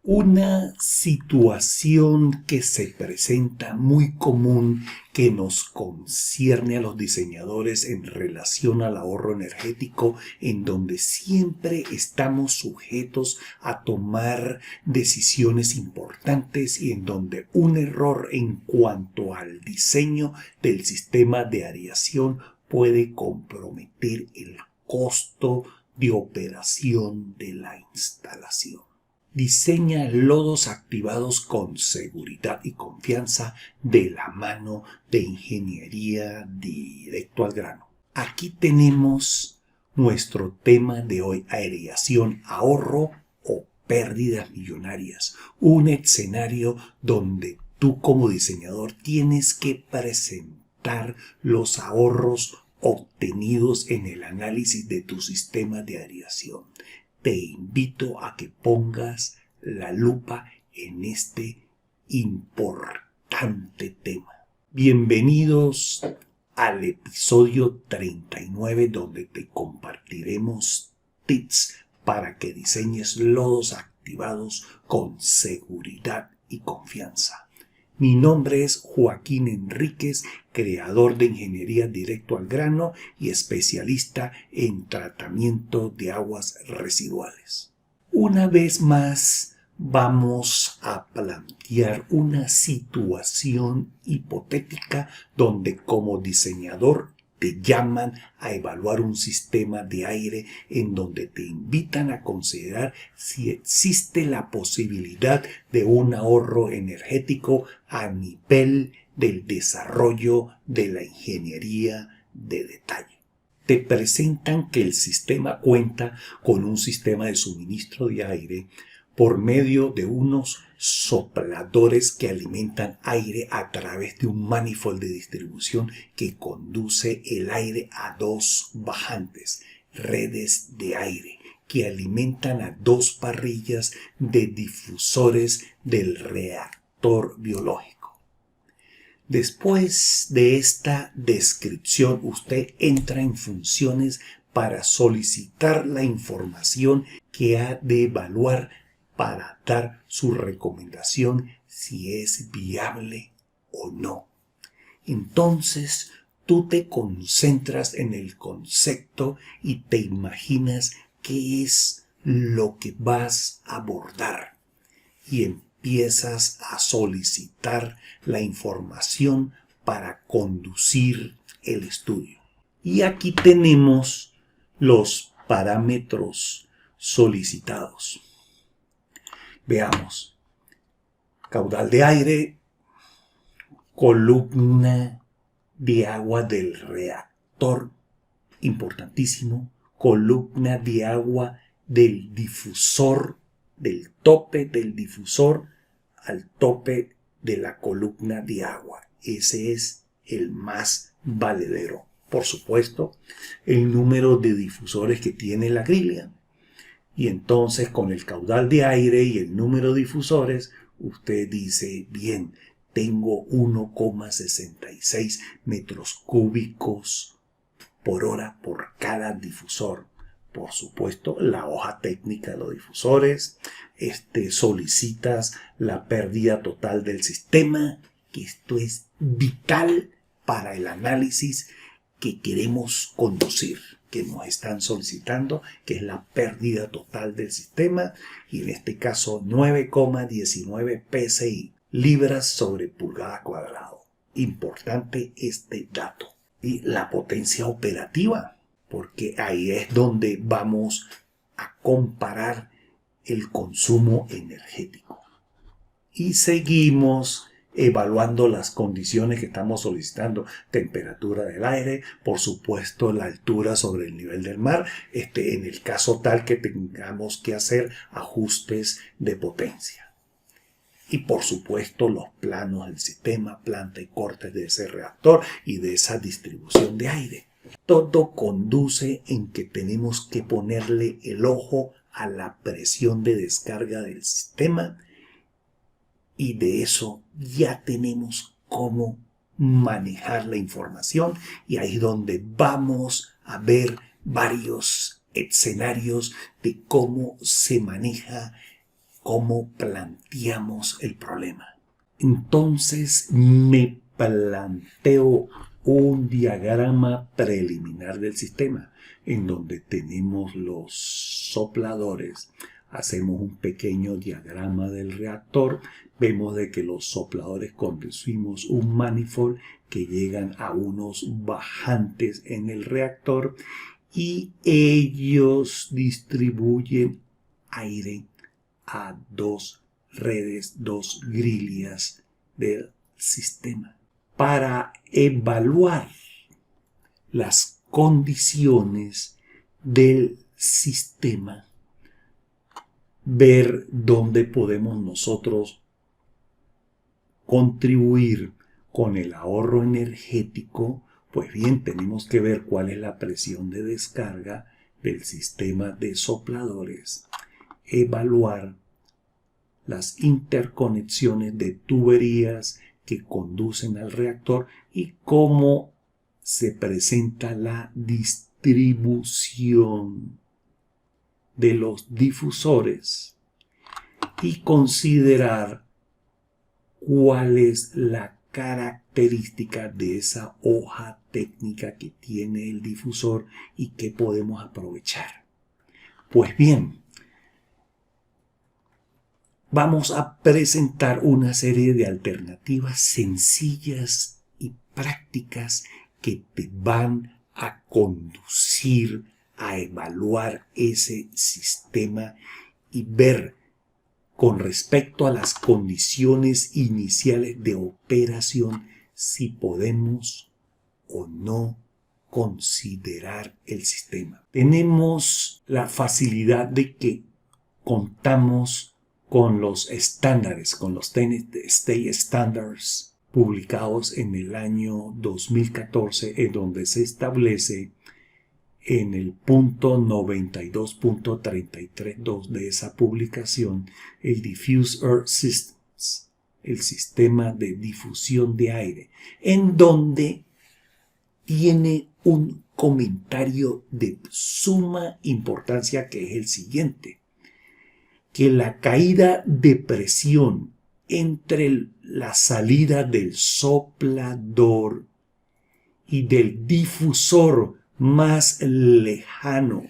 Una situación que se presenta muy común que nos concierne a los diseñadores en relación al ahorro energético, en donde siempre estamos sujetos a tomar decisiones importantes y en donde un error en cuanto al diseño del sistema de aireación puede comprometer el costo de operación de la instalación. Diseña lodos activados con seguridad y confianza de la mano de ingeniería directo al grano. Aquí tenemos nuestro tema de hoy: aireación, ahorro o pérdidas millonarias. Un escenario donde tú como diseñador tienes que presentar los ahorros obtenidos en el análisis de tu sistema de aireación. Te invito a que pongas la lupa en este importante tema. Bienvenidos al episodio 39, donde te compartiremos tips para que diseñes lodos activados con seguridad y confianza. Mi nombre es Joaquín Enríquez, creador de Ingeniería Directo al Grano y especialista en tratamiento de aguas residuales. Una vez más, vamos a plantear una situación hipotética donde como diseñador te llaman a evaluar un sistema de aire, en donde te invitan a considerar si existe la posibilidad de un ahorro energético a nivel del desarrollo de la ingeniería de detalle. Te presentan que el sistema cuenta con un sistema de suministro de aire por medio de unos sopladores que alimentan aire a través de un manifold de distribución que conduce el aire a dos bajantes, redes de aire, que alimentan a dos parrillas de difusores del reactor biológico. Después de esta descripción, usted entra en funciones para solicitar la información que ha de evaluar para dar su recomendación si es viable o no. Entonces, tú te concentras en el concepto y te imaginas qué es lo que vas a abordar y empiezas a solicitar la información para conducir el estudio. Y aquí tenemos los parámetros solicitados. Veamos: caudal de aire, columna de agua del reactor, importantísimo, columna de agua del difusor, del tope del difusor al tope de la columna de agua. Ese es el más valedero. Por supuesto, el número de difusores que tiene la grilla. Y entonces, con el caudal de aire y el número de difusores, usted dice: bien, tengo 1,66 metros cúbicos por hora por cada difusor. Por supuesto, la hoja técnica de los difusores, solicitas la pérdida total del sistema, que esto es vital para el análisis que queremos conducir, que nos están solicitando, que es la pérdida total del sistema, y en este caso 9,19 PSI, libras sobre pulgada cuadrada. Importante este dato. Y la potencia operativa, porque ahí es donde vamos a comparar el consumo energético. Y seguimos evaluando las condiciones que estamos solicitando: temperatura del aire, por supuesto la altura sobre el nivel del mar, en el caso tal que tengamos que hacer ajustes de potencia. Y por supuesto los planos del sistema, planta y cortes de ese reactor y de esa distribución de aire. Todo conduce en que tenemos que ponerle el ojo a la presión de descarga del sistema, y de eso ya tenemos cómo manejar la información, y ahí es donde vamos a ver varios escenarios de cómo se maneja cómo planteamos el problema. Entonces me planteo un diagrama preliminar del sistema en donde tenemos los sopladores. Hacemos un pequeño diagrama del reactor. Vemos de que los sopladores conducimos un manifold que llegan a unos bajantes en el reactor y ellos distribuyen aire a dos redes, dos grillas del sistema. Para evaluar las condiciones del sistema, ver dónde podemos nosotros contribuir con el ahorro energético, pues bien, tenemos que ver cuál es la presión de descarga del sistema de sopladores, evaluar las interconexiones de tuberías que conducen al reactor y cómo se presenta la distribución de los difusores y considerar cuál es la característica de esa hoja técnica que tiene el difusor y que podemos aprovechar. Pues bien, vamos a presentar una serie de alternativas sencillas y prácticas que te van a conducir a evaluar ese sistema y ver con respecto a las condiciones iniciales de operación si podemos o no considerar el sistema. Tenemos la facilidad de que contamos con los estándares, con los State Standards publicados en el año 2014, en donde se establece en el punto 92.332 de esa publicación el Diffuse Air Systems, el sistema de difusión de aire, en donde tiene un comentario de suma importancia que es el siguiente: que la caída de presión entre la salida del soplador y del difusor más lejano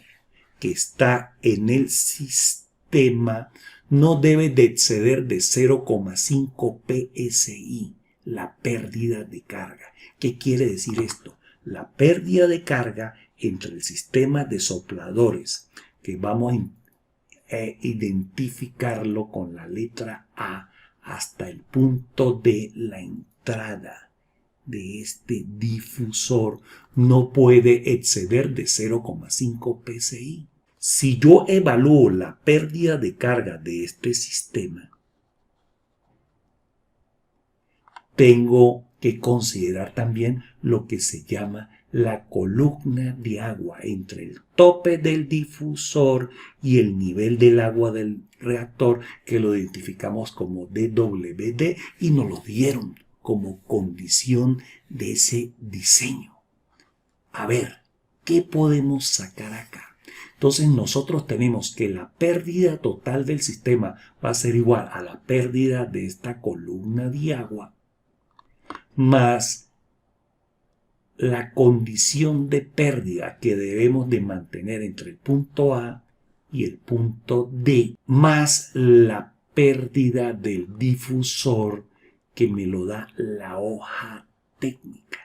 que está en el sistema no debe de exceder de 0,5 psi, la pérdida de carga. ¿Qué quiere decir esto? La pérdida de carga entre el sistema de sopladores, que vamos a identificarlo con la letra A, hasta el punto de la entrada de este difusor, no puede exceder de 0,5 psi. Si yo evalúo la pérdida de carga de este sistema, tengo que considerar también lo que se llama la columna de agua entre el tope del difusor y el nivel del agua del reactor, que lo identificamos como DWD y nos lo dieron como condición de ese diseño. A ver, ¿qué podemos sacar acá? Entonces nosotros tenemos que la pérdida total del sistema va a ser igual a la pérdida de esta columna de agua más la condición de pérdida que debemos de mantener entre el punto A y el punto D, más la pérdida del difusor que me lo da la hoja técnica.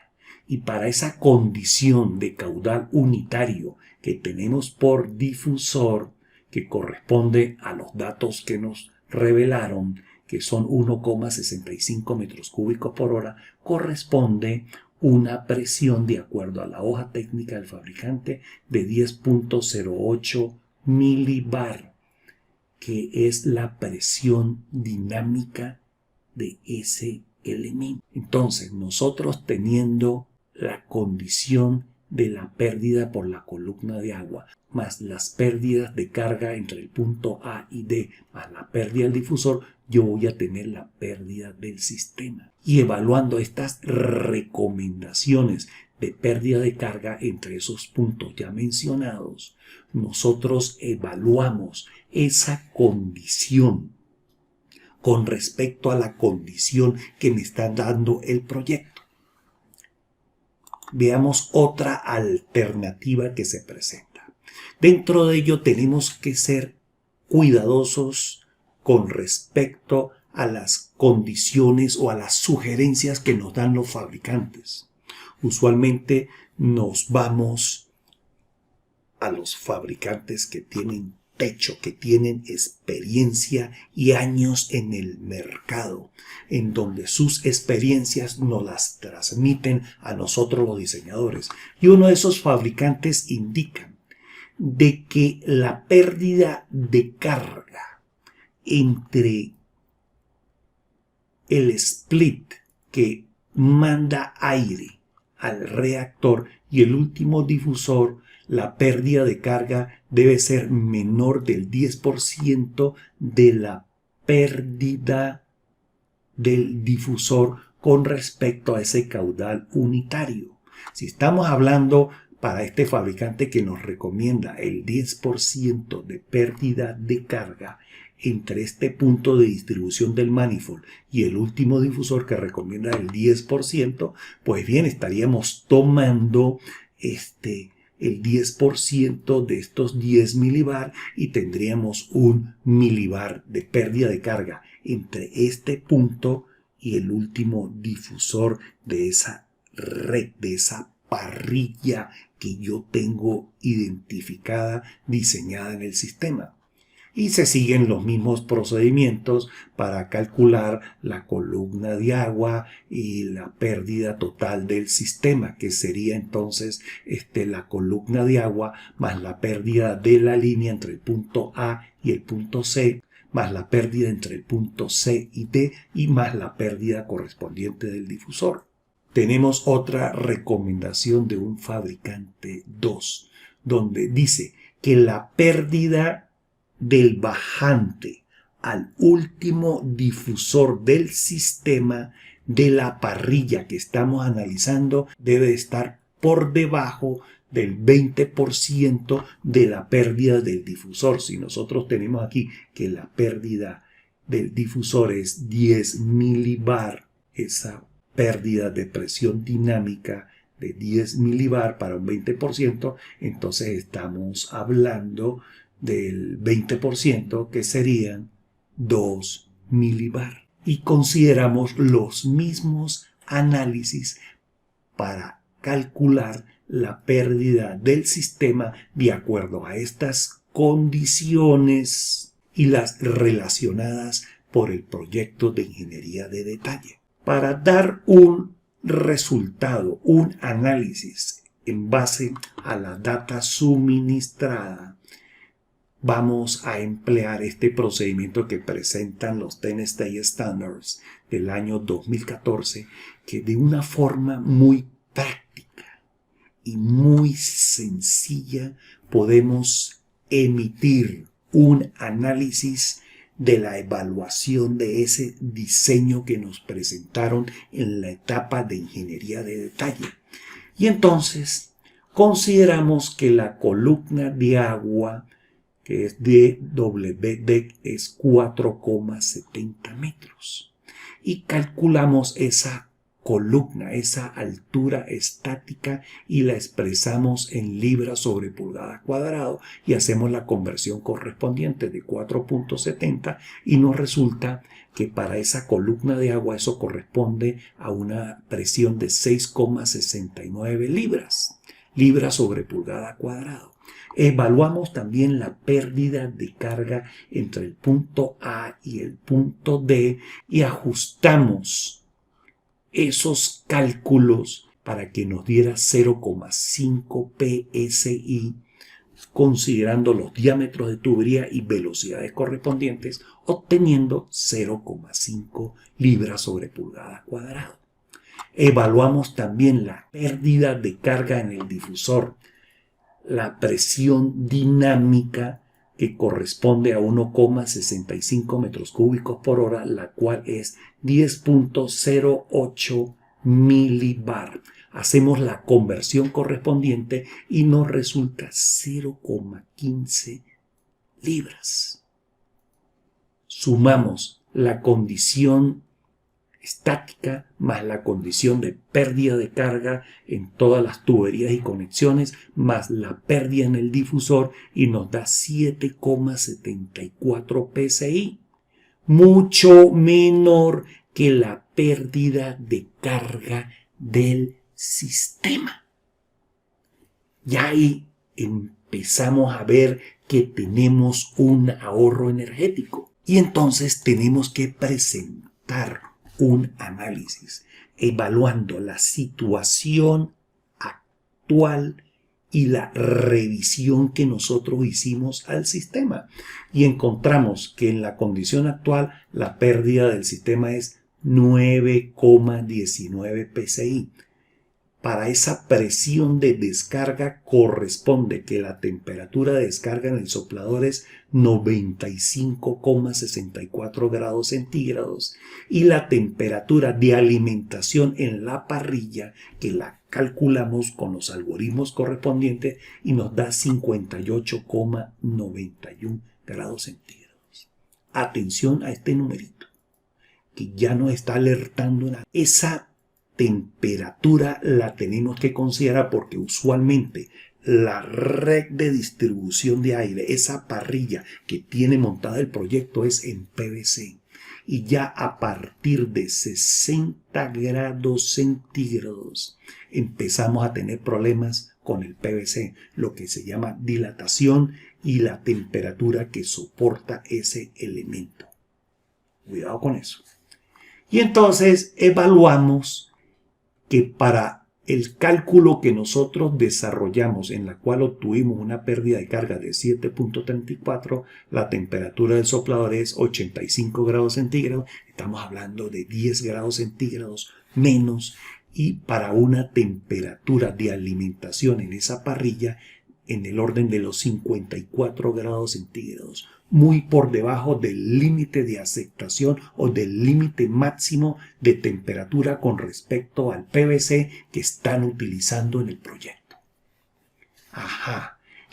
Y para esa condición de caudal unitario que tenemos por difusor, que corresponde a los datos que nos revelaron, que son 1,65 metros cúbicos por hora, corresponde una presión, de acuerdo a la hoja técnica del fabricante, de 10.08 milibar, que es la presión dinámica de ese elemento. Entonces, nosotros teniendo la condición de la pérdida por la columna de agua, más las pérdidas de carga entre el punto A y D, más la pérdida del difusor, yo voy a tener la pérdida del sistema. Y evaluando estas recomendaciones de pérdida de carga entre esos puntos ya mencionados, nosotros evaluamos esa condición con respecto a la condición que me está dando el proyecto. Veamos otra alternativa que se presenta. Dentro de ello tenemos que ser cuidadosos con respecto a las condiciones o a las sugerencias que nos dan los fabricantes. Usualmente nos vamos a los fabricantes que tienen pecho, que tienen experiencia y años en el mercado, en donde sus experiencias nos las transmiten a nosotros los diseñadores. Y uno de esos fabricantes indica de que la pérdida de carga entre el split que manda aire al reactor y el último difusor, la pérdida de carga debe ser menor del 10% de la pérdida del difusor con respecto a ese caudal unitario. Si estamos hablando para este fabricante que nos recomienda el 10% de pérdida de carga entre este punto de distribución del manifold y el último difusor que recomienda el 10%, pues bien, estaríamos tomando el 10% de estos 10 milibar y tendríamos un milibar de pérdida de carga entre este punto y el último difusor de esa red, de esa parrilla que yo tengo identificada, diseñada en el sistema. Y se siguen los mismos procedimientos para calcular la columna de agua y la pérdida total del sistema, que sería entonces la columna de agua más la pérdida de la línea entre el punto A y el punto C, más la pérdida entre el punto C y D y más la pérdida correspondiente del difusor. Tenemos otra recomendación de un fabricante 2, donde dice que la pérdida del bajante al último difusor del sistema de la parrilla que estamos analizando debe estar por debajo del 20% de la pérdida del difusor. Si nosotros tenemos aquí que la pérdida del difusor es 10 milibar, esa pérdida de presión dinámica de 10 milibar para un 20%, entonces estamos hablando del 20% que serían 2 milibar. Y consideramos los mismos análisis para calcular la pérdida del sistema de acuerdo a estas condiciones y las relacionadas por el proyecto de ingeniería de detalle. Para dar un resultado, un análisis en base a la data suministrada, vamos a emplear este procedimiento que presentan los 10 State Standards del año 2014, que de una forma muy práctica y muy sencilla podemos emitir un análisis de la evaluación de ese diseño que nos presentaron en la etapa de ingeniería de detalle. Y entonces consideramos que la columna de agua que es DWD es 4,70 metros. Y calculamos esa columna, esa altura estática y la expresamos en libras sobre pulgada cuadrado y hacemos la conversión correspondiente de 4,70 y nos resulta que para esa columna de agua eso corresponde a una presión de 6,69 libras sobre pulgada cuadrado. Evaluamos también la pérdida de carga entre el punto A y el punto D y ajustamos esos cálculos para que nos diera 0,5 PSI, considerando los diámetros de tubería y velocidades correspondientes, obteniendo 0,5 libras sobre pulgada cuadrado. Evaluamos también la pérdida de carga en el difusor, la presión dinámica que corresponde a 1,65 metros cúbicos por hora, la cual es 10,08 milibar. Hacemos la conversión correspondiente y nos resulta 0,15 libras. Sumamos la condición estática más la condición de pérdida de carga en todas las tuberías y conexiones más la pérdida en el difusor y nos da 7,74 PSI, mucho menor que la pérdida de carga del sistema. Ya ahí empezamos a ver que tenemos un ahorro energético y entonces tenemos que presentar un análisis evaluando la situación actual y la revisión que nosotros hicimos al sistema. Y encontramos que en la condición actual la pérdida del sistema es 9,19 PSI. Para esa presión de descarga corresponde que la temperatura de descarga en el soplador es 95,64 grados centígrados y la temperatura de alimentación en la parrilla, que la calculamos con los algoritmos correspondientes y nos da 58,91 grados centígrados. Atención a este numerito que ya nos está alertando. Esa temperatura la tenemos que considerar porque usualmente la red de distribución de aire, esa parrilla que tiene montada el proyecto, es en PVC. Y ya a partir de 60 grados centígrados empezamos a tener problemas con el PVC, lo que se llama dilatación y la temperatura que soporta ese elemento. Cuidado con eso. Y entonces evaluamos que para el cálculo que nosotros desarrollamos, en la cual obtuvimos una pérdida de carga de 7,34, la temperatura del soplador es 85 grados centígrados, estamos hablando de 10 grados centígrados menos, y para una temperatura de alimentación en esa parrilla en el orden de los 54 grados centígrados, muy por debajo del límite de aceptación o del límite máximo de temperatura con respecto al PVC que están utilizando en el proyecto.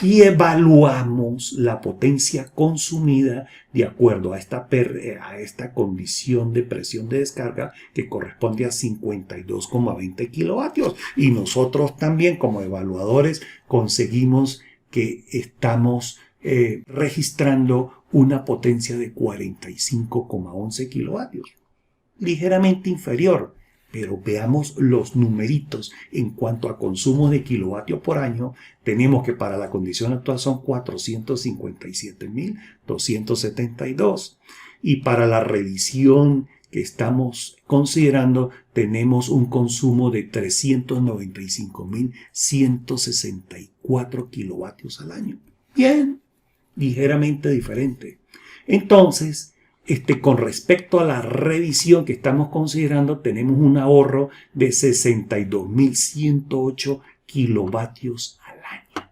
Y evaluamos la potencia consumida de acuerdo a esta condición de presión de descarga que corresponde a 52,20 kilovatios. Y nosotros también como evaluadores conseguimos que estamos registrando una potencia de 45,11 kilovatios, ligeramente inferior, pero veamos los numeritos en cuanto a consumo de kilovatios por año. Tenemos que para la condición actual son 457.272 y para la revisión que estamos considerando tenemos un consumo de 395.164 kilovatios al año. Bien, ligeramente diferente. Entonces, con respecto a la revisión que estamos considerando, tenemos un ahorro de 62.108 kilovatios al año.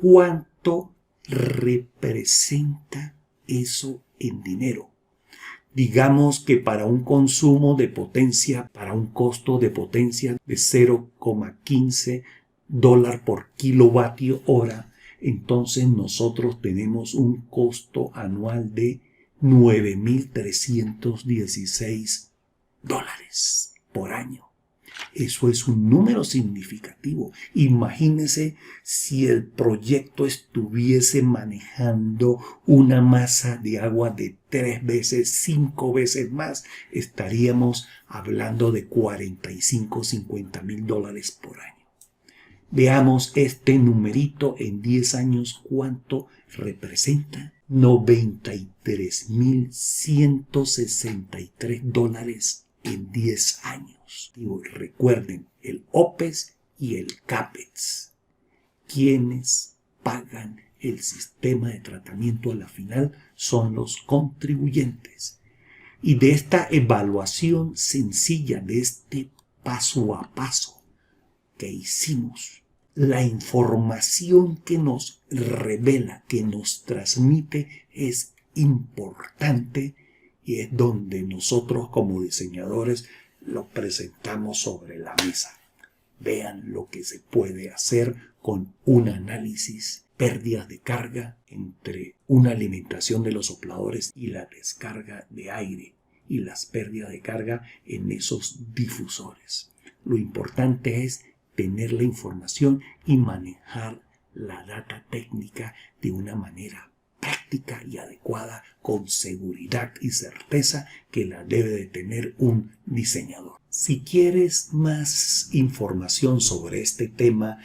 ¿Cuánto representa eso en dinero? Digamos que para un consumo de potencia, para un costo de potencia de 0,15 dólares por kilovatio hora, entonces nosotros tenemos un costo anual de 9.316 dólares por año. Eso es un número significativo. Imagínense si el proyecto estuviese manejando una masa de agua de 3 veces, 5 veces más. Estaríamos hablando de 45-50 mil dólares por año. Veamos este numerito en 10 años, ¿cuánto representa? 93.163 dólares en 10 años. Recuerden, el OPEX y el CAPEX. ¿Quiénes pagan el sistema de tratamiento a la final? Son los contribuyentes. Y de esta evaluación sencilla, de este paso a paso que hicimos, la información que nos revela, que nos transmite, es importante y es donde nosotros como diseñadores lo presentamos sobre la mesa. Vean lo que se puede hacer con un análisis pérdidas de carga entre una alimentación de los sopladores y la descarga de aire y las pérdidas de carga en esos difusores. Lo importante es tener la información y manejar la data técnica de una manera práctica y adecuada, con seguridad y certeza que la debe de tener un diseñador. Si quieres más información sobre este tema,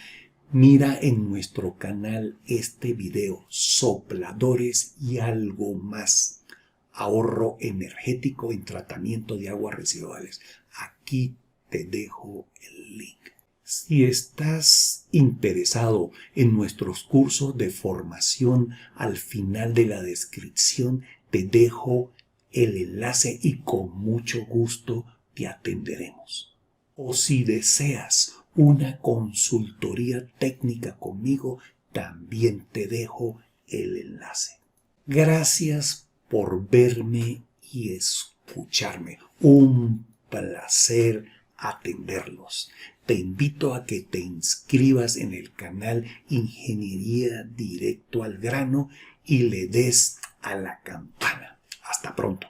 mira en nuestro canal este video, sopladores y algo más, ahorro energético en tratamiento de aguas residuales. Aquí te dejo el link. Si estás interesado en nuestros cursos de formación, al final de la descripción te dejo el enlace y con mucho gusto te atenderemos. O si deseas una consultoría técnica conmigo, también te dejo el enlace. Gracias por verme y escucharme. Un placer atenderlos. Te invito a que te inscribas en el canal Ingeniería Directo al Grano y le des a la campana. Hasta pronto.